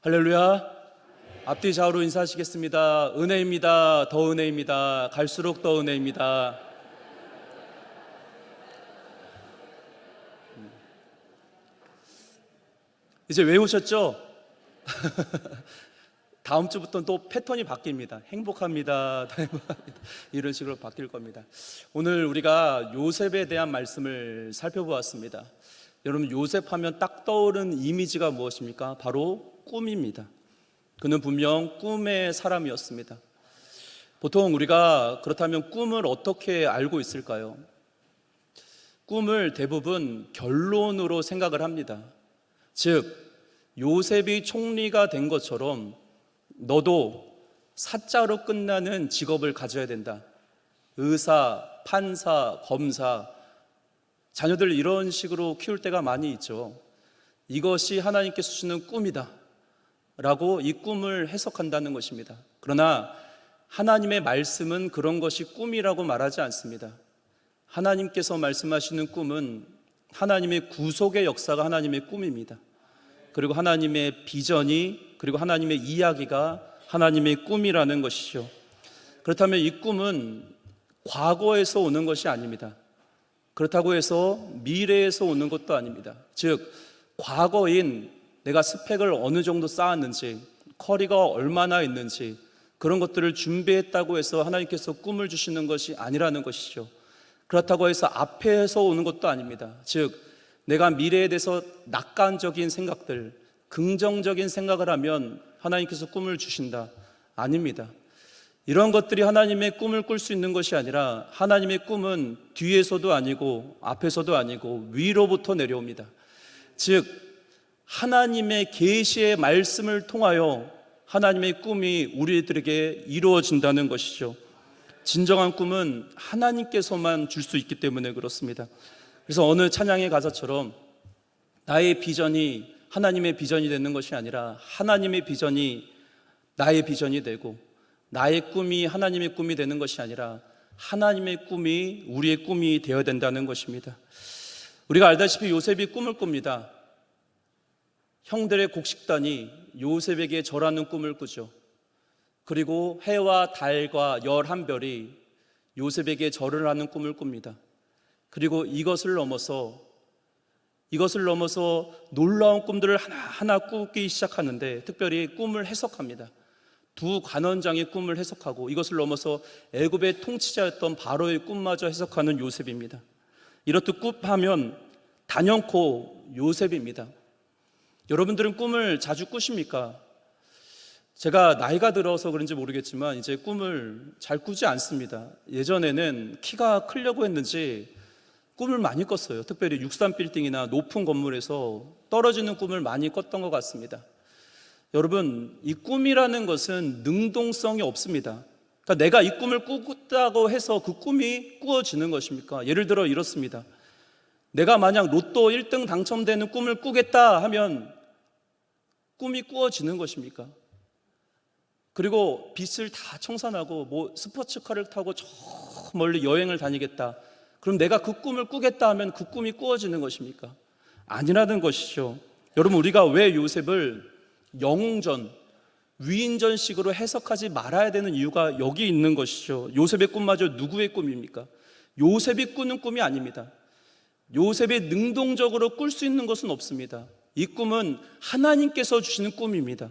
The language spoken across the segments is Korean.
할렐루야. 앞뒤 좌우로 인사하시겠습니다. 은혜입니다. 더 은혜입니다. 갈수록 더 은혜입니다. 이제 외우셨죠? 다음 주부터는 또 패턴이 바뀝니다. 행복합니다. 이런 식으로 바뀔 겁니다. 오늘 우리가 요셉에 대한 말씀을 살펴보았습니다. 여러분, 요셉 하면 딱 떠오르는 이미지가 무엇입니까? 바로 꿈입니다. 그는 분명 꿈의 사람이었습니다. 보통 우리가 그렇다면 꿈을 어떻게 알고 있을까요? 꿈을 대부분 결론으로 생각을 합니다. 즉, 요셉이 총리가 된 것처럼 너도 사자로 끝나는 직업을 가져야 된다. 의사, 판사, 검사, 자녀들 이런 식으로 키울 때가 많이 있죠. 이것이 하나님께서 주시는 꿈이다 라고 이 꿈을 해석한다는 것입니다. 그러나 하나님의 말씀은 그런 것이 꿈이라고 말하지 않습니다. 하나님께서 말씀하시는 꿈은 하나님의 구속의 역사가 하나님의 꿈입니다. 그리고 하나님의 비전이, 그리고 하나님의 이야기가 하나님의 꿈이라는 것이죠. 그렇다면 이 꿈은 과거에서 오는 것이 아닙니다. 그렇다고 해서 미래에서 오는 것도 아닙니다. 즉, 과거인 내가 스펙을 어느 정도 쌓았는지, 커리가 얼마나 있는지, 그런 것들을 준비했다고 해서 하나님께서 꿈을 주시는 것이 아니라는 것이죠. 그렇다고 해서 앞에서 오는 것도 아닙니다. 즉, 내가 미래에 대해서 낙관적인 생각들, 긍정적인 생각을 하면 하나님께서 꿈을 주신다. 아닙니다. 이런 것들이 하나님의 꿈을 꿀 수 있는 것이 아니라 하나님의 꿈은 뒤에서도 아니고 앞에서도 아니고 위로부터 내려옵니다. 즉, 하나님의 계시의 말씀을 통하여 하나님의 꿈이 우리들에게 이루어진다는 것이죠. 진정한 꿈은 하나님께서만 줄 수 있기 때문에 그렇습니다. 그래서 어느 찬양의 가사처럼 나의 비전이 하나님의 비전이 되는 것이 아니라 하나님의 비전이 나의 비전이 되고, 나의 꿈이 하나님의 꿈이 되는 것이 아니라 하나님의 꿈이 우리의 꿈이 되어야 된다는 것입니다. 우리가 알다시피 요셉이 꿈을 꿉니다. 형들의 곡식단이 요셉에게 절하는 꿈을 꾸죠. 그리고 해와 달과 11별이 요셉에게 절을 하는 꿈을 꿉니다. 그리고 이것을 넘어서 놀라운 꿈들을 하나하나 꾸기 시작하는데, 특별히 꿈을 해석합니다. 두 관원장의 꿈을 해석하고, 이것을 넘어서 애굽의 통치자였던 바로의 꿈마저 해석하는 요셉입니다. 이렇듯 꿈하면 단연코 요셉입니다. 여러분들은 꿈을 자주 꾸십니까? 제가 나이가 들어서 그런지 모르겠지만 이제 꿈을 잘 꾸지 않습니다. 예전에는 키가 크려고 했는지 꿈을 많이 꿨어요. 특별히 63빌딩이나 높은 건물에서 떨어지는 꿈을 많이 꿨던 것 같습니다. 여러분, 이 꿈이라는 것은 능동성이 없습니다. 그러니까 내가 이 꿈을 꿨다고 해서 그 꿈이 꾸어지는 것입니까? 예를 들어 이렇습니다. 내가 만약 로또 1등 당첨되는 꿈을 꾸겠다 하면 꿈이 꾸어지는 것입니까? 그리고 빚을 다 청산하고 스포츠카를 타고 저 멀리 여행을 다니겠다. 그럼 내가 그 꿈을 꾸겠다 하면 그 꿈이 꾸어지는 것입니까? 아니라는 것이죠. 여러분, 우리가 왜 요셉을 영웅전, 위인전식으로 해석하지 말아야 되는 이유가 여기 있는 것이죠. 요셉의 꿈마저 누구의 꿈입니까? 요셉이 꾸는 꿈이 아닙니다. 요셉이 능동적으로 꿀 수 있는 것은 없습니다. 이 꿈은 하나님께서 주시는 꿈입니다.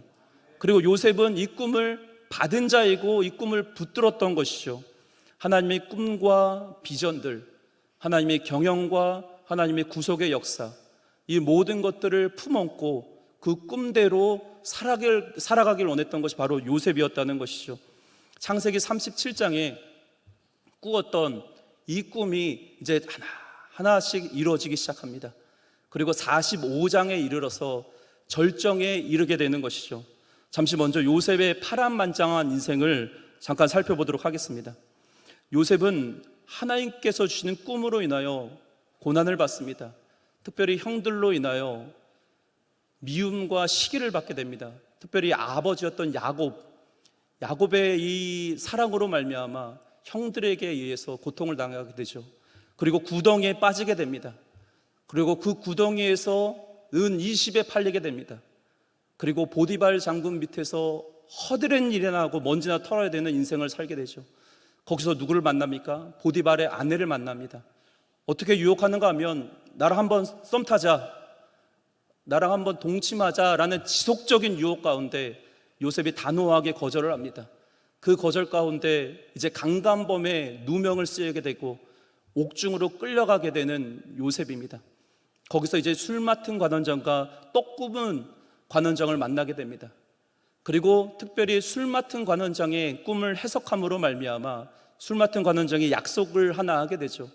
그리고 요셉은 이 꿈을 받은 자이고 이 꿈을 붙들었던 것이죠. 하나님의 꿈과 비전들, 하나님의 경영과 하나님의 구속의 역사, 이 모든 것들을 품었고 그 꿈대로 살아가길 원했던 것이 바로 요셉이었다는 것이죠. 창세기 37장에 꾸었던 이 꿈이 이제 하나씩 이루어지기 시작합니다. 그리고 45장에 이르러서 절정에 이르게 되는 것이죠. 잠시 먼저 요셉의 파란만장한 인생을 잠깐 살펴보도록 하겠습니다. 요셉은 하나님께서 주시는 꿈으로 인하여 고난을 받습니다. 특별히 형들로 인하여 미움과 시기를 받게 됩니다. 특별히 아버지였던 야곱의 이 사랑으로 말미암아 형들에게 의해서 고통을 당하게 되죠. 그리고 구덩이에 빠지게 됩니다. 그리고 그 구덩이에서 은 20에 팔리게 됩니다. 그리고 보디발 장군 밑에서 허드렛 일이나 하고 먼지나 털어야 되는 인생을 살게 되죠. 거기서 누구를 만납니까? 보디발의 아내를 만납니다. 어떻게 유혹하는가 하면 나랑 한번 썸 타자, 나랑 한번 동침하자라는 지속적인 유혹 가운데 요셉이 단호하게 거절을 합니다. 그 거절 가운데 이제 강간범의 누명을 쓰게 되고 옥중으로 끌려가게 되는 요셉입니다. 거기서 이제 술 맡은 관원장과 떡 굽은 관원장을 만나게 됩니다. 그리고 특별히 술 맡은 관원장의 꿈을 해석함으로 말미암아 술 맡은 관원장이 약속을 하나 하게 되죠.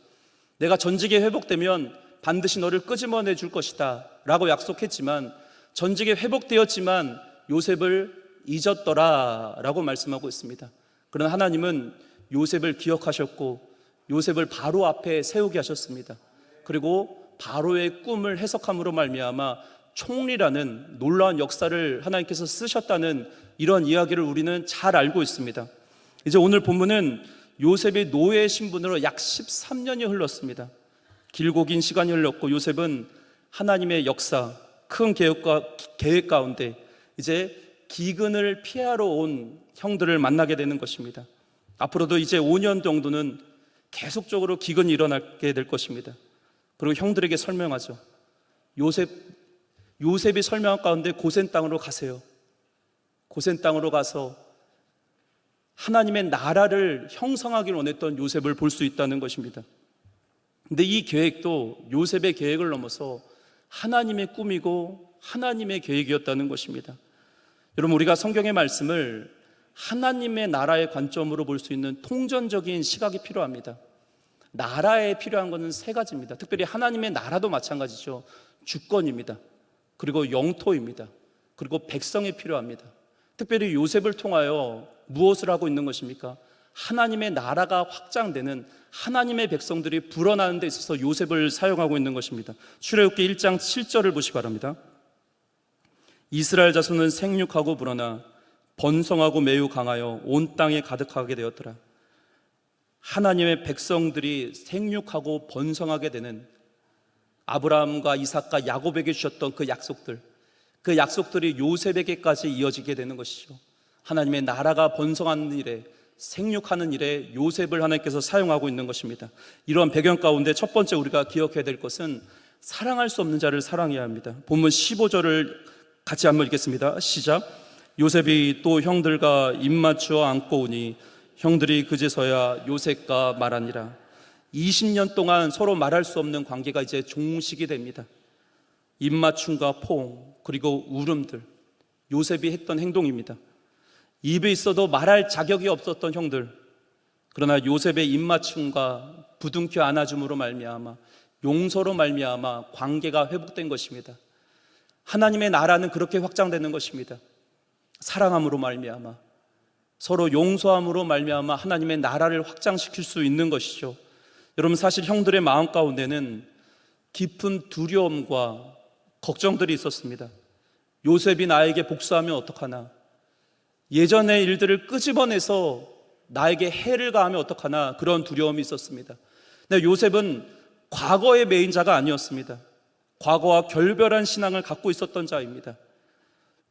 내가 전직이 회복되면 반드시 너를 끄집어내 줄 것이다 라고 약속했지만 전직이 회복되었지만 요셉을 잊었더라 라고 말씀하고 있습니다. 그러나 하나님은 요셉을 기억하셨고 요셉을 바로 앞에 세우게 하셨습니다. 그리고 바로의 꿈을 해석함으로 말미암아 총리라는 놀라운 역사를 하나님께서 쓰셨다는 이런 이야기를 우리는 잘 알고 있습니다. 이제 오늘 본문은 요셉의 노예 신분으로 약 13년이 흘렀습니다. 길고 긴 시간이 흘렀고 요셉은 하나님의 역사, 큰 계획 가운데 이제 기근을 피하러 온 형들을 만나게 되는 것입니다. 앞으로도 이제 5년 정도는 계속적으로 기근이 일어나게 될 것입니다. 그리고 형들에게 설명하죠. 요셉이 설명한 가운데 고센 땅으로 가세요. 고센 땅으로 가서 하나님의 나라를 형성하기를 원했던 요셉을 볼 수 있다는 것입니다. 근데 이 계획도 요셉의 계획을 넘어서 하나님의 꿈이고 하나님의 계획이었다는 것입니다. 여러분, 우리가 성경의 말씀을 하나님의 나라의 관점으로 볼 수 있는 통전적인 시각이 필요합니다. 나라에 필요한 것은 세 가지입니다. 특별히 하나님의 나라도 마찬가지죠. 주권입니다. 그리고 영토입니다. 그리고 백성이 필요합니다. 특별히 요셉을 통하여 무엇을 하고 있는 것입니까? 하나님의 나라가 확장되는 하나님의 백성들이 불어나는 데 있어서 요셉을 사용하고 있는 것입니다. 출애굽기 1장 7절을 보시기 바랍니다. 이스라엘 자손은 생육하고 불어나 번성하고 매우 강하여 온 땅에 가득하게 되었더라. 하나님의 백성들이 생육하고 번성하게 되는 아브라함과 이삭과 야곱에게 주셨던 그 약속들이 요셉에게까지 이어지게 되는 것이죠. 하나님의 나라가 번성하는 일에, 생육하는 일에 요셉을 하나님께서 사용하고 있는 것입니다. 이러한 배경 가운데 첫 번째 우리가 기억해야 될 것은 사랑할 수 없는 자를 사랑해야 합니다. 본문 15절을 같이 한번 읽겠습니다. 시작. 요셉이 또 형들과 입맞추어 안고 오니 형들이 그제서야 요셉과 말하니라. 20년 동안 서로 말할 수 없는 관계가 이제 종식이 됩니다. 입맞춤과 포옹, 그리고 울음들, 요셉이 했던 행동입니다. 입에 있어도 말할 자격이 없었던 형들, 그러나 요셉의 입맞춤과 부둥켜 안아줌으로 말미암아, 용서로 말미암아 관계가 회복된 것입니다. 하나님의 나라는 그렇게 확장되는 것입니다. 사랑함으로 말미암아, 서로 용서함으로 말미암아 하나님의 나라를 확장시킬 수 있는 것이죠. 여러분, 사실 형들의 마음 가운데는 깊은 두려움과 걱정들이 있었습니다. 요셉이 나에게 복수하면 어떡하나, 예전의 일들을 끄집어내서 나에게 해를 가하면 어떡하나, 그런 두려움이 있었습니다. 근데 요셉은 과거의 매인자가 아니었습니다. 과거와 결별한 신앙을 갖고 있었던 자입니다.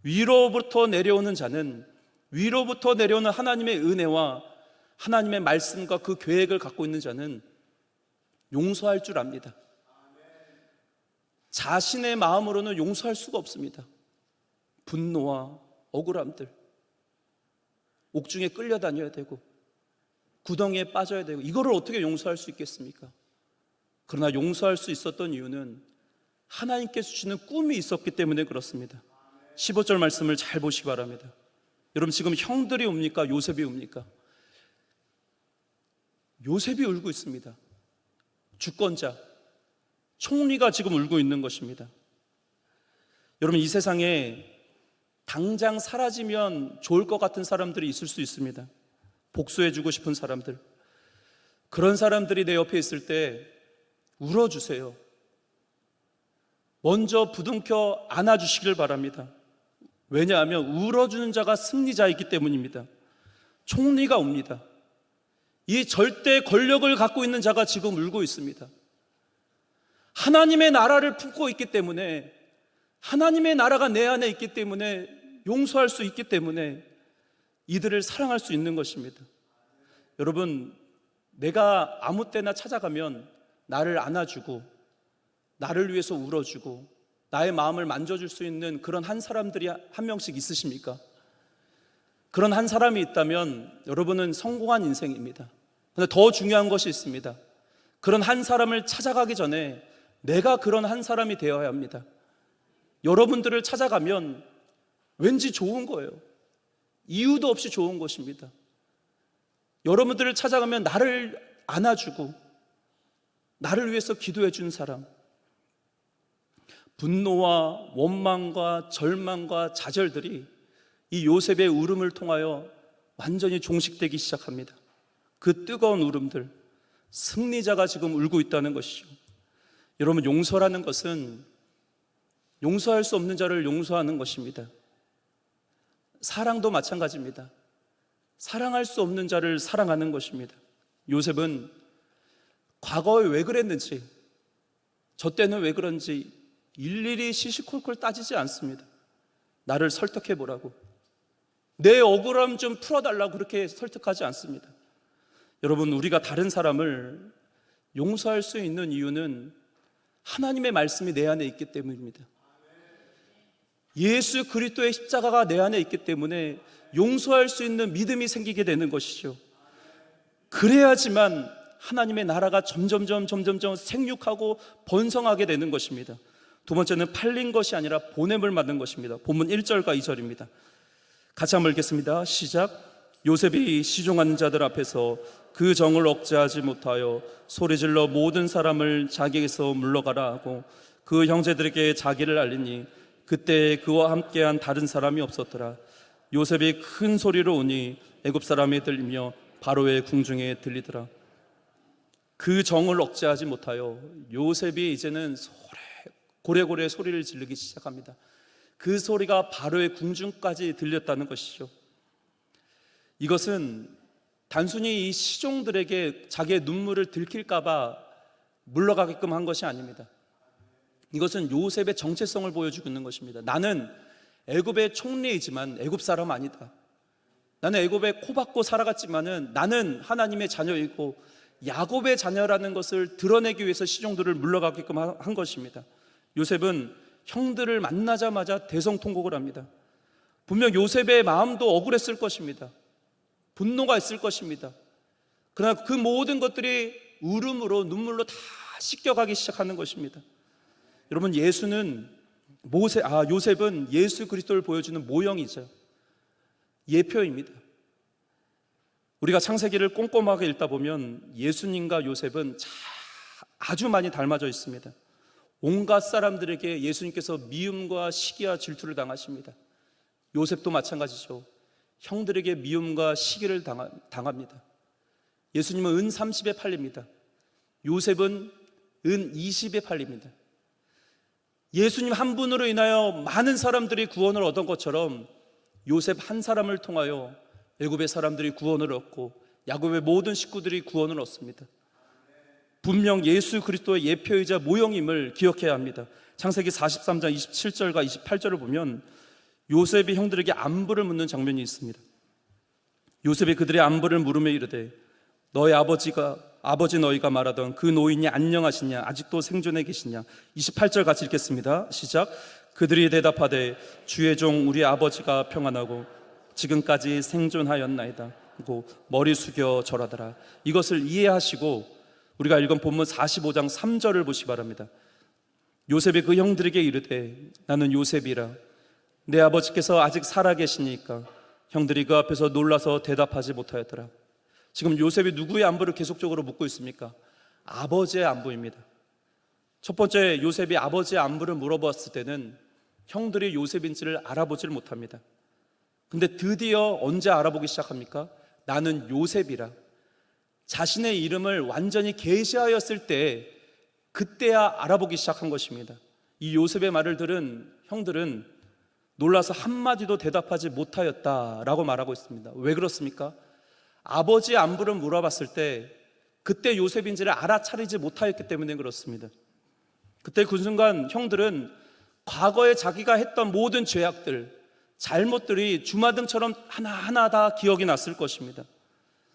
위로부터 내려오는 자는, 위로부터 내려오는 하나님의 은혜와 하나님의 말씀과 그 계획을 갖고 있는 자는 용서할 줄 압니다. 자신의 마음으로는 용서할 수가 없습니다. 분노와 억울함들, 옥중에 끌려다녀야 되고 구덩이에 빠져야 되고, 이거를 어떻게 용서할 수 있겠습니까? 그러나 용서할 수 있었던 이유는 하나님께서 주시는 꿈이 있었기 때문에 그렇습니다. 15절 말씀을 잘 보시기 바랍니다. 여러분, 지금 형들이 웁니까? 요셉이 웁니까? 요셉이 울고 있습니다. 주권자, 총리가 지금 울고 있는 것입니다. 여러분, 이 세상에 당장 사라지면 좋을 것 같은 사람들이 있을 수 있습니다. 복수해주고 싶은 사람들, 그런 사람들이 내 옆에 있을 때 울어주세요. 먼저 부둥켜 안아주시길 바랍니다. 왜냐하면 울어주는 자가 승리자이기 때문입니다. 총리가 옵니다. 이 절대 권력을 갖고 있는 자가 지금 울고 있습니다. 하나님의 나라를 품고 있기 때문에 하나님의 나라가 내 안에 있기 때문에, 용서할 수 있기 때문에 이들을 사랑할 수 있는 것입니다. 여러분, 내가 아무 때나 찾아가면 나를 안아주고 나를 위해서 울어주고 나의 마음을 만져줄 수 있는 그런 한 사람들이 한 명씩 있으십니까? 그런 한 사람이 있다면 여러분은 성공한 인생입니다. 그런데 더 중요한 것이 있습니다. 그런 한 사람을 찾아가기 전에 내가 그런 한 사람이 되어야 합니다. 여러분들을 찾아가면 왠지 좋은 거예요. 이유도 없이 좋은 것입니다. 여러분들을 찾아가면 나를 안아주고 나를 위해서 기도해 준 사람, 분노와 원망과 절망과 좌절들이 이 요셉의 울음을 통하여 완전히 종식되기 시작합니다. 그 뜨거운 울음들, 승리자가 지금 울고 있다는 것이죠. 여러분, 용서라는 것은 용서할 수 없는 자를 용서하는 것입니다. 사랑도 마찬가지입니다. 사랑할 수 없는 자를 사랑하는 것입니다. 요셉은 과거에 왜 그랬는지, 저 때는 왜 그런지 일일이 시시콜콜 따지지 않습니다. 나를 설득해 보라고, 내 억울함 좀 풀어달라고 그렇게 설득하지 않습니다. 여러분, 우리가 다른 사람을 용서할 수 있는 이유는 하나님의 말씀이 내 안에 있기 때문입니다. 예수 그리스도의 십자가가 내 안에 있기 때문에 용서할 수 있는 믿음이 생기게 되는 것이죠. 그래야지만 하나님의 나라가 점점점 생육하고 번성하게 되는 것입니다. 두 번째는 팔린 것이 아니라 보냄을 받는 것입니다. 본문 1절과 2절입니다. 같이 한번 읽겠습니다. 시작. 요셉이 시종한 자들 앞에서 그 정을 억제하지 못하여 소리질러 모든 사람을 자기에게서 물러가라 하고 그 형제들에게 자기를 알리니 그때 그와 함께한 다른 사람이 없었더라. 요셉이 큰 소리로 우니 애굽 사람이 들리며 바로의 궁중에 들리더라. 그 정을 억제하지 못하여 요셉이 이제는 고래고래 소리를 지르기 시작합니다. 그 소리가 바로의 궁중까지 들렸다는 것이죠. 이것은 단순히 이 시종들에게 자기의 눈물을 들킬까봐 물러가게끔 한 것이 아닙니다. 이것은 요셉의 정체성을 보여주고 있는 것입니다. 나는 애굽의 총리이지만 애굽 사람 아니다. 나는 애굽에 코박고 살아갔지만은 나는 하나님의 자녀이고 야곱의 자녀라는 것을 드러내기 위해서 시종들을 물러가게끔 한 것입니다. 요셉은 형들을 만나자마자 대성통곡을 합니다. 분명 요셉의 마음도 억울했을 것입니다. 분노가 있을 것입니다. 그러나 그 모든 것들이 울음으로, 눈물로 다 씻겨가기 시작하는 것입니다. 여러분, 요셉은 예수 그리스도를 보여주는 모형이죠. 예표입니다. 우리가 창세기를 꼼꼼하게 읽다 보면 예수님과 요셉은 아주 많이 닮아져 있습니다. 온갖 사람들에게 예수님께서 미움과 시기와 질투를 당하십니다. 요셉도 마찬가지죠. 형들에게 미움과 시기를 당합니다. 예수님은 은 30에 팔립니다. 요셉은 은 20에 팔립니다. 예수님 한 분으로 인하여 많은 사람들이 구원을 얻은 것처럼 요셉 한 사람을 통하여 애굽의 사람들이 구원을 얻고 야곱의 모든 식구들이 구원을 얻습니다. 분명 예수 그리스도의 예표이자 모형임을 기억해야 합니다. 창세기 43장 27절과 28절을 보면 요셉이 형들에게 안부를 묻는 장면이 있습니다. 요셉이 그들의 안부를 물으며 이르되 너희 아버지 너희가 말하던 그 노인이 안녕하시냐, 아직도 생존해 계시냐. 28절 같이 읽겠습니다. 시작. 그들이 대답하되 주의 종 우리 아버지가 평안하고 지금까지 생존하였나이다 하고 머리 숙여 절하더라. 이것을 이해하시고 우리가 읽은 본문 45장 3절을 보시기 바랍니다. 요셉이 그 형들에게 이르되 나는 요셉이라 내 아버지께서 아직 살아계시니까 형들이 그 앞에서 놀라서 대답하지 못하였더라. 지금 요셉이 누구의 안부를 계속적으로 묻고 있습니까? 아버지의 안부입니다. 첫 번째, 요셉이 아버지의 안부를 물어봤을 때는 형들이 요셉인지를 알아보질 못합니다. 근데 드디어 언제 알아보기 시작합니까? 나는 요셉이라. 자신의 이름을 완전히 계시하였을 때 그때야 알아보기 시작한 것입니다. 이 요셉의 말을 들은 형들은 놀라서 한마디도 대답하지 못하였다라고 말하고 있습니다. 왜 그렇습니까? 아버지의 안부를 물어봤을 때 그때 요셉인지를 알아차리지 못하였기 때문에 그렇습니다. 그때 그 순간 형들은 과거에 자기가 했던 모든 죄악들, 잘못들이 주마등처럼 하나하나 다 기억이 났을 것입니다.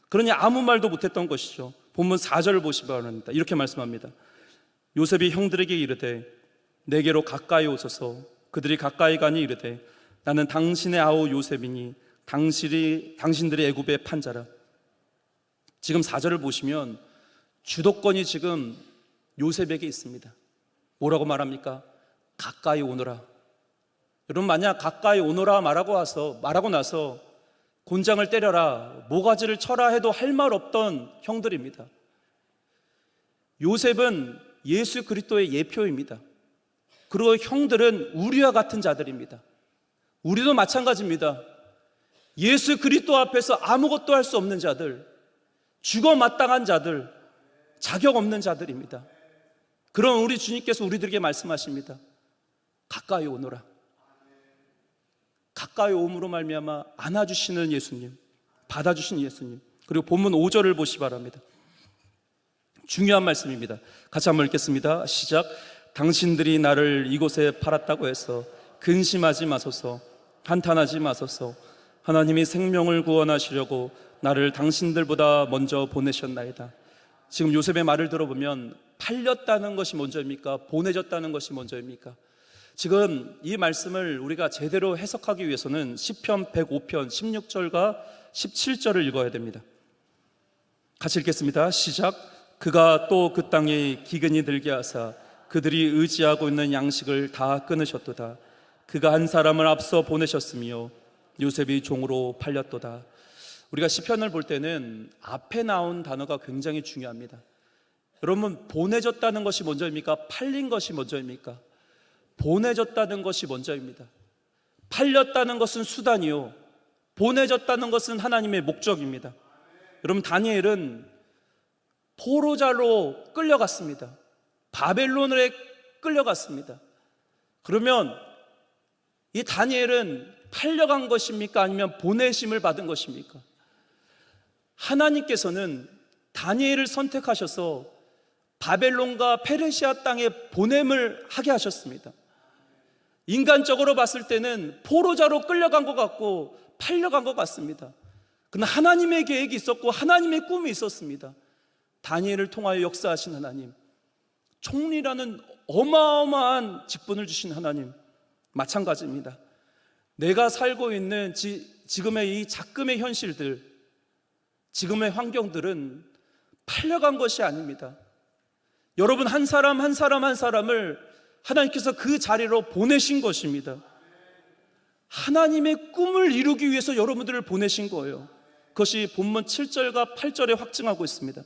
그러니 아무 말도 못했던 것이죠. 본문 4절을 보시기 바랍니다. 이렇게 말씀합니다. 요셉이 형들에게 이르되 내게로 가까이 오소서. 그들이 가까이 가니 이르되 나는 당신의 아우 요셉이니 당신들이 애굽의 판자라. 지금 4절을 보시면 주도권이 지금 요셉에게 있습니다. 뭐라고 말합니까? 가까이 오너라. 여러분, 만약 가까이 오너라 말하고 나서 곤장을 때려라, 모가지를 쳐라 해도 할 말 없던 형들입니다. 요셉은 예수 그리스도의 예표입니다. 그리고 형들은 우리와 같은 자들입니다. 우리도 마찬가지입니다. 예수 그리스도 앞에서 아무것도 할 수 없는 자들, 죽어 마땅한 자들, 자격 없는 자들입니다. 그런 우리 주님께서 우리들에게 말씀하십니다. 가까이 오너라. 가까이 오므로 말미암아 안아주시는 예수님, 받아주신 예수님. 그리고 본문 5절을 보시기 바랍니다. 중요한 말씀입니다. 같이 한번 읽겠습니다. 시작. 당신들이 나를 이곳에 팔았다고 해서 근심하지 마소서, 한탄하지 마소서. 하나님이 생명을 구원하시려고 나를 당신들보다 먼저 보내셨나이다. 지금 요셉의 말을 들어보면 팔렸다는 것이 먼저입니까? 보내졌다는 것이 먼저입니까? 지금 이 말씀을 우리가 제대로 해석하기 위해서는 시편 105편 16절과 17절을 읽어야 됩니다. 같이 읽겠습니다. 시작. 그가 또 그 땅에 기근이 들게 하사 그들이 의지하고 있는 양식을 다 끊으셨도다. 그가 한 사람을 앞서 보내셨으며 요셉이 종으로 팔렸도다. 우리가 시편을 볼 때는 앞에 나온 단어가 굉장히 중요합니다. 여러분, 보내졌다는 것이 먼저입니까? 팔린 것이 먼저입니까? 보내졌다는 것이 먼저입니다. 팔렸다는 것은 수단이요, 보내졌다는 것은 하나님의 목적입니다. 여러분, 다니엘은 포로자로 끌려갔습니다. 바벨론에 끌려갔습니다. 그러면 이 다니엘은 팔려간 것입니까? 아니면 보내심을 받은 것입니까? 하나님께서는 다니엘을 선택하셔서 바벨론과 페르시아 땅에 보냄을 하게 하셨습니다. 인간적으로 봤을 때는 포로자로 끌려간 것 같고 팔려간 것 같습니다. 그러나 하나님의 계획이 있었고 하나님의 꿈이 있었습니다. 다니엘을 통하여 역사하신 하나님, 총리라는 어마어마한 직분을 주신 하나님, 마찬가지입니다. 내가 살고 있는 지금의 이 작금의 현실들, 지금의 환경들은 팔려간 것이 아닙니다. 여러분, 한 사람을 하나님께서 그 자리로 보내신 것입니다. 하나님의 꿈을 이루기 위해서 여러분들을 보내신 거예요. 그것이 본문 7절과 8절에 확증하고 있습니다.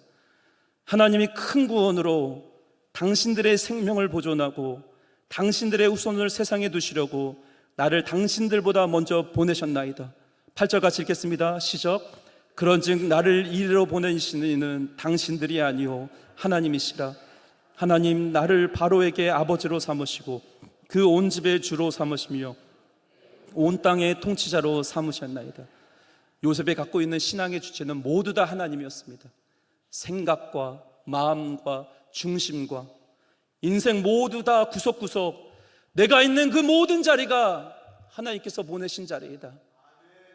하나님이 큰 구원으로 당신들의 생명을 보존하고 당신들의 후손을 세상에 두시려고 나를 당신들보다 먼저 보내셨나이다. 8절 같이 읽겠습니다. 시작. 그런즉 나를 이리로 보내시는 이는 당신들이 아니요 하나님이시라. 하나님, 나를 바로에게 아버지로 삼으시고 그 온 집의 주로 삼으시며 온 땅의 통치자로 삼으셨나이다. 요셉이 갖고 있는 신앙의 주체는 모두 다 하나님이었습니다. 생각과 마음과 중심과 인생 모두 다 구석구석 내가 있는 그 모든 자리가 하나님께서 보내신 자리이다.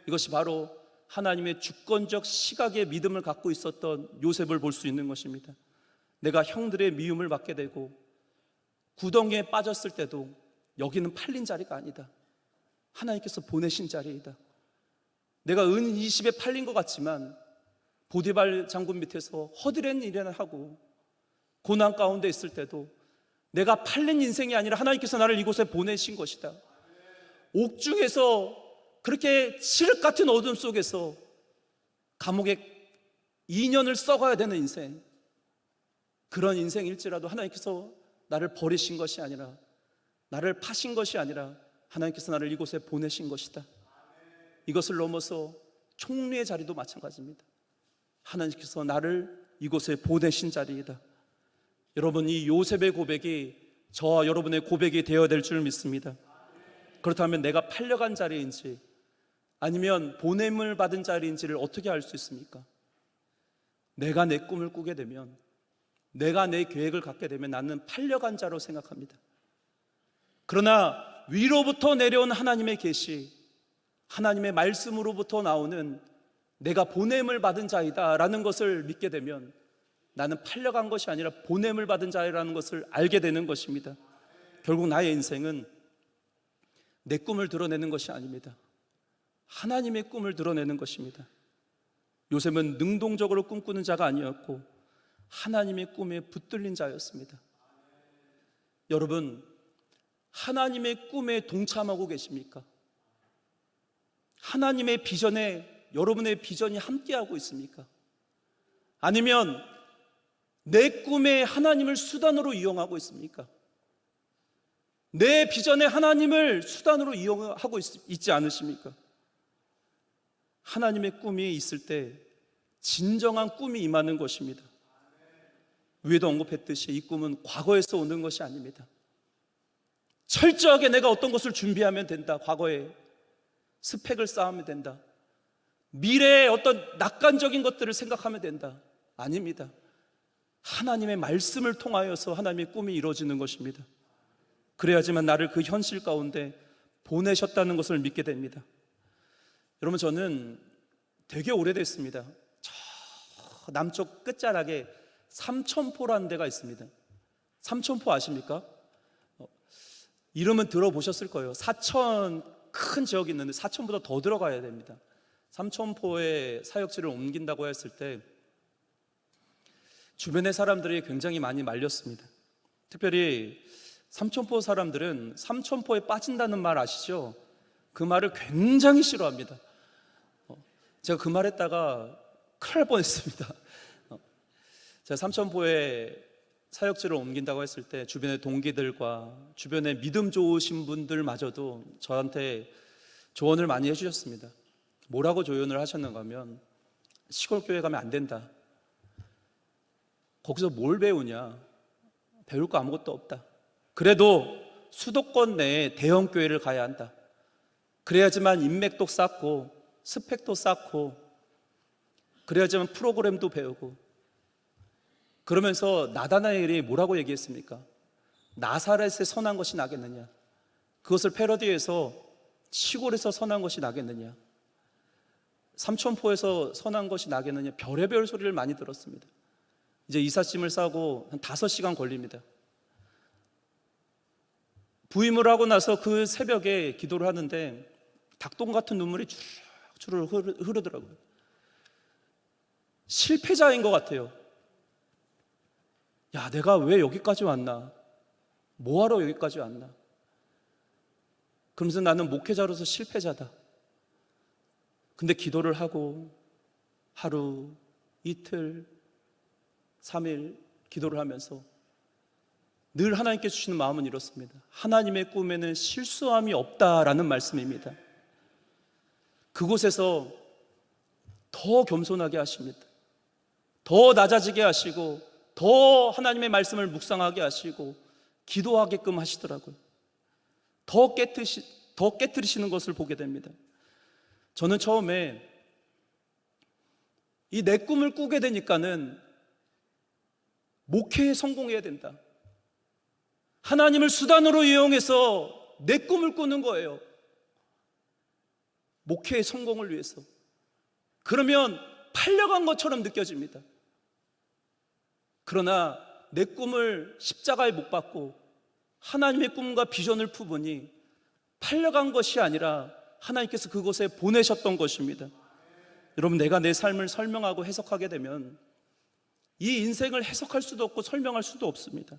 이것이 바로 하나님의 주권적 시각의 믿음을 갖고 있었던 요셉을 볼 수 있는 것입니다. 내가 형들의 미움을 받게 되고 구덩이에 빠졌을 때도 여기는 팔린 자리가 아니다. 하나님께서 보내신 자리이다. 내가 은 20에 팔린 것 같지만 보디발 장군 밑에서 허드렛 일을 하고 고난 가운데 있을 때도 내가 팔린 인생이 아니라 하나님께서 나를 이곳에 보내신 것이다. 옥중에서 그렇게 칠흑 같은 어둠 속에서 감옥에 2년을 썩어야 되는 인생, 그런 인생일지라도 하나님께서 나를 버리신 것이 아니라, 나를 파신 것이 아니라 하나님께서 나를 이곳에 보내신 것이다. 이것을 넘어서 총리의 자리도 마찬가지입니다. 하나님께서 나를 이곳에 보내신 자리이다. 여러분, 이 요셉의 고백이 저와 여러분의 고백이 되어야 될 줄 믿습니다. 그렇다면 내가 팔려간 자리인지 아니면 보냄을 받은 자리인지를 어떻게 알 수 있습니까? 내가 내 꿈을 꾸게 되면, 내가 내 계획을 갖게 되면 나는 팔려간 자로 생각합니다. 그러나 위로부터 내려온 하나님의 계시, 하나님의 말씀으로부터 나오는 내가 보냄을 받은 자이다 라는 것을 믿게 되면 나는 팔려간 것이 아니라 보냄을 받은 자라는 것을 알게 되는 것입니다. 결국 나의 인생은 내 꿈을 드러내는 것이 아닙니다. 하나님의 꿈을 드러내는 것입니다. 요셉은 능동적으로 꿈꾸는 자가 아니었고 하나님의 꿈에 붙들린 자였습니다. 여러분, 하나님의 꿈에 동참하고 계십니까? 하나님의 비전에 여러분의 비전이 함께하고 있습니까? 아니면 내 꿈에 하나님을 수단으로 이용하고 있습니까? 내 비전에 하나님을 수단으로 이용하고 있지 않으십니까? 하나님의 꿈이 있을 때 진정한 꿈이 임하는 것입니다. 위에도 언급했듯이 이 꿈은 과거에서 오는 것이 아닙니다. 철저하게 내가 어떤 것을 준비하면 된다. 과거에 스펙을 쌓으면 된다. 미래의 어떤 낙관적인 것들을 생각하면 된다. 아닙니다. 하나님의 말씀을 통하여서 하나님의 꿈이 이루어지는 것입니다. 그래야지만 나를 그 현실 가운데 보내셨다는 것을 믿게 됩니다. 여러분, 저는 되게 오래됐습니다. 저 남쪽 끝자락에 삼천포라는 데가 있습니다. 삼천포 아십니까? 이름은 들어보셨을 거예요. 사천 큰 지역이 있는데 사천보다 더 들어가야 됩니다. 삼천포에 사역지를 옮긴다고 했을 때 주변의 사람들이 굉장히 많이 말렸습니다. 특별히 삼천포 사람들은 삼천포에 빠진다는 말 아시죠? 그 말을 굉장히 싫어합니다. 제가 그 말 했다가 큰일 날 뻔했습니다. 제가 삼천포에 사역지를 옮긴다고 했을 때 주변의 동기들과 주변의 믿음 좋으신 분들마저도 저한테 조언을 많이 해주셨습니다. 뭐라고 조언을 하셨는가 하면 시골 교회 가면 안 된다. 거기서 뭘 배우냐? 배울 거 아무것도 없다. 그래도 수도권 내에 대형 교회를 가야 한다. 그래야지만 인맥도 쌓고 스펙도 쌓고 그래야지만 프로그램도 배우고. 그러면서 나다나엘이 뭐라고 얘기했습니까? 나사렛에 선한 것이 나겠느냐? 그것을 패러디해서 시골에서 선한 것이 나겠느냐? 삼천포에서 선한 것이 나겠느냐? 별의별 소리를 많이 들었습니다. 이제 이삿짐을 싸고 한 5시간 걸립니다. 부임을 하고 나서 그 새벽에 기도를 하는데 닭똥 같은 눈물이 주르르 흐르더라고요. 실패자인 것 같아요. 야, 내가 왜 여기까지 왔나? 뭐하러 여기까지 왔나? 그러면서 나는 목회자로서 실패자다. 근데 기도를 하고 하루, 이틀, 3일 기도를 하면서 늘 하나님께 주시는 마음은 이렇습니다. 하나님의 꿈에는 실수함이 없다라는 말씀입니다. 그곳에서 더 겸손하게 하십니다. 더 낮아지게 하시고 더 하나님의 말씀을 묵상하게 하시고 기도하게끔 하시더라고요. 더 깨트리시는 것을 보게 됩니다. 저는 처음에 이 내 꿈을 꾸게 되니까는 목회에 성공해야 된다. 하나님을 수단으로 이용해서 내 꿈을 꾸는 거예요. 목회의 성공을 위해서. 그러면 팔려간 것처럼 느껴집니다. 그러나 내 꿈을 십자가에 못 박고 하나님의 꿈과 비전을 품으니 팔려간 것이 아니라 하나님께서 그곳에 보내셨던 것입니다. 여러분, 내가 내 삶을 설명하고 해석하게 되면 이 인생을 해석할 수도 없고 설명할 수도 없습니다.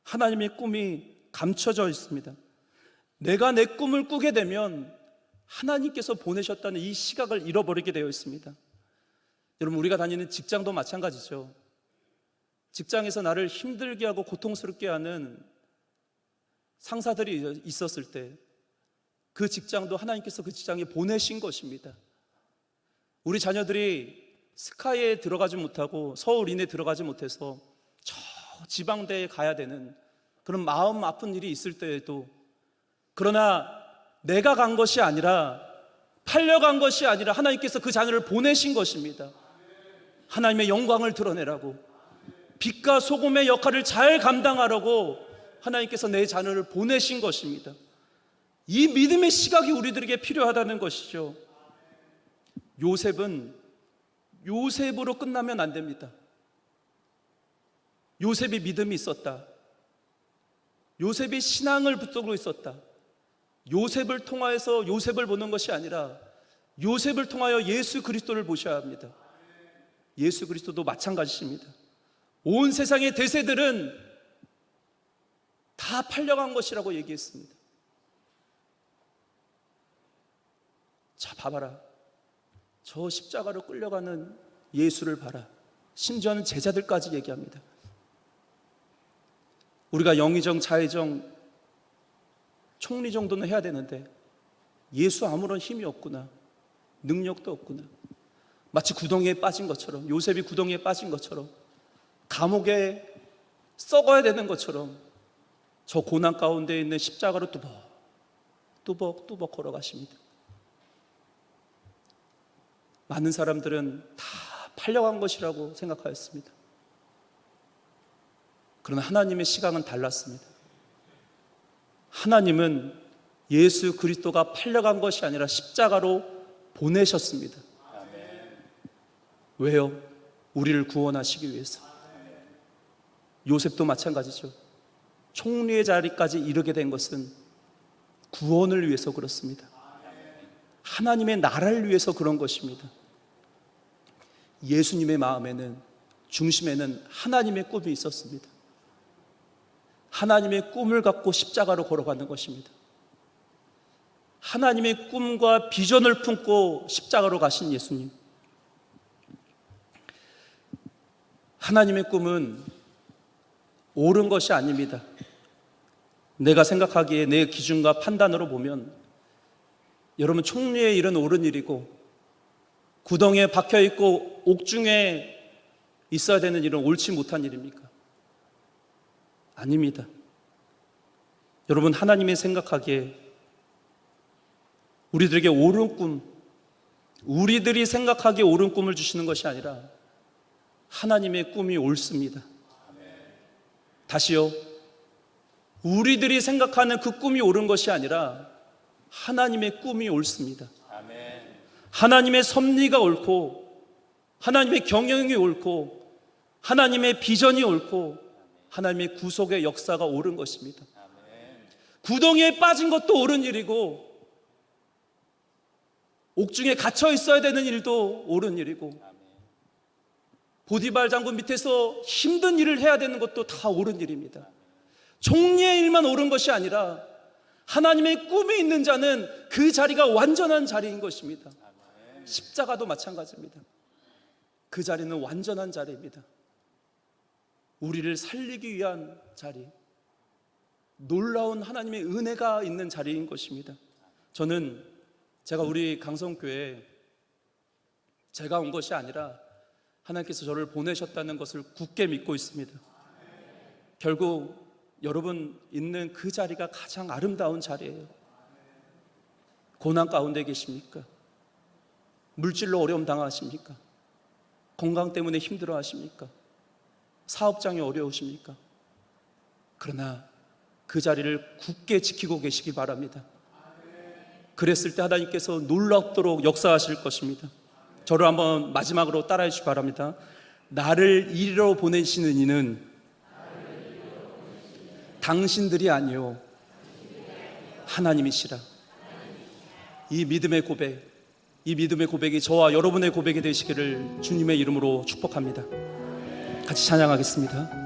하나님의 꿈이 감춰져 있습니다. 내가 내 꿈을 꾸게 되면 하나님께서 보내셨다는 이 시각을 잃어버리게 되어 있습니다. 여러분, 우리가 다니는 직장도 마찬가지죠. 직장에서 나를 힘들게 하고 고통스럽게 하는 상사들이 있었을 때 그 직장도 하나님께서 그 직장에 보내신 것입니다. 우리 자녀들이 스카이에 들어가지 못하고 서울 이내에 들어가지 못해서 저 지방대에 가야 되는 그런 마음 아픈 일이 있을 때에도, 그러나 내가 간 것이 아니라 팔려간 것이 아니라 하나님께서 그 자녀를 보내신 것입니다. 하나님의 영광을 드러내라고, 빛과 소금의 역할을 잘 감당하라고 하나님께서 내 자녀를 보내신 것입니다. 이 믿음의 시각이 우리들에게 필요하다는 것이죠. 요셉은 요셉으로 끝나면 안 됩니다. 요셉이 믿음이 있었다. 요셉이 신앙을 붙들고 있었다. 요셉을 통하여서 요셉을 보는 것이 아니라 요셉을 통하여 예수 그리스도를 보셔야 합니다. 예수 그리스도도 마찬가지입니다. 온 세상의 대세들은 다 팔려간 것이라고 얘기했습니다. 자, 봐봐라. 저 십자가로 끌려가는 예수를 봐라. 심지어는 제자들까지 얘기합니다. 우리가 영의정, 자의정, 총리 정도는 해야 되는데 예수 아무런 힘이 없구나. 능력도 없구나. 마치 구덩이에 빠진 것처럼, 요셉이 구덩이에 빠진 것처럼, 감옥에 썩어야 되는 것처럼 저 고난 가운데 있는 십자가로 뚜벅 걸어가십니다. 많은 사람들은 다 팔려간 것이라고 생각하였습니다. 그러나 하나님의 시각은 달랐습니다. 하나님은 예수 그리스도가 팔려간 것이 아니라 십자가로 보내셨습니다. 왜요? 우리를 구원하시기 위해서. 요셉도 마찬가지죠. 총리의 자리까지 이르게 된 것은 구원을 위해서 그렇습니다. 하나님의 나라를 위해서 그런 것입니다. 예수님의 마음에는, 중심에는 하나님의 꿈이 있었습니다. 하나님의 꿈을 갖고 십자가로 걸어가는 것입니다. 하나님의 꿈과 비전을 품고 십자가로 가신 예수님. 하나님의 꿈은 옳은 것이 아닙니다. 내가 생각하기에 내 기준과 판단으로 보면 여러분, 총리의 일은 옳은 일이고 구덩이에 박혀있고 옥중에 있어야 되는 일은 옳지 못한 일입니까? 아닙니다. 여러분, 하나님이 생각하기에 우리들에게 옳은 꿈, 우리들이 생각하기에 옳은 꿈을 주시는 것이 아니라 하나님의 꿈이 옳습니다. 다시요, 우리들이 생각하는 그 꿈이 옳은 것이 아니라 하나님의 꿈이 옳습니다. 하나님의 섭리가 옳고 하나님의 경영이 옳고 하나님의 비전이 옳고 하나님의 구속의 역사가 옳은 것입니다. 구덩이에 빠진 것도 옳은 일이고 옥중에 갇혀 있어야 되는 일도 옳은 일이고 보디발 장군 밑에서 힘든 일을 해야 되는 것도 다 옳은 일입니다. 총리의 일만 옳은 것이 아니라 하나님의 꿈이 있는 자는 그 자리가 완전한 자리인 것입니다. 십자가도 마찬가지입니다. 그 자리는 완전한 자리입니다. 우리를 살리기 위한 자리, 놀라운 하나님의 은혜가 있는 자리인 것입니다. 제가 우리 강성교회에 제가 온 것이 아니라 하나님께서 저를 보내셨다는 것을 굳게 믿고 있습니다. 결국 여러분 있는 그 자리가 가장 아름다운 자리예요. 고난 가운데 계십니까? 물질로 어려움 당하십니까? 건강 때문에 힘들어 하십니까? 사업장이 어려우십니까? 그러나 그 자리를 굳게 지키고 계시기 바랍니다. 그랬을 때 하나님께서 놀랍도록 역사하실 것입니다. 저를 한번 마지막으로 따라해 주시기 바랍니다. 나를 이리로 보내시는 이는 당신들이 아니요 하나님이시라. 이 믿음의 고백이 저와 여러분의 고백이 되시기를 주님의 이름으로 축복합니다. 같이 찬양하겠습니다.